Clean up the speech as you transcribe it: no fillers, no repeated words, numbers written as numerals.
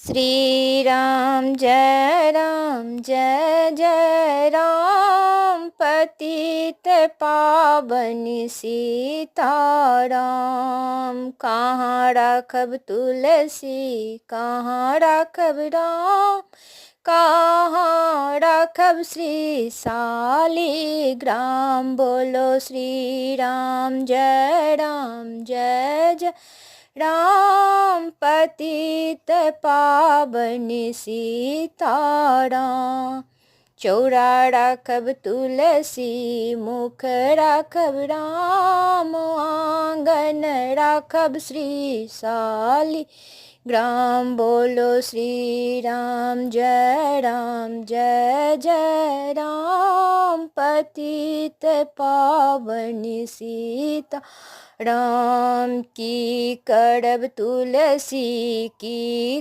श्री राम जय जय राम, पतित पावन सीताराम। कहाँ राखब तुलसी, कहाँ राखब राम, कहाँ राखब श्री शालिग्राम। बोलो श्री राम जय जय राम, पतित पावन सीताराम। चौरा राखब तुलसी, मुख राखब राम, आंगन राखब श्री शाली ग्राम। बोलो श्री राम जय जय राम, पतित पावन सीता राम। की करब तुलसी की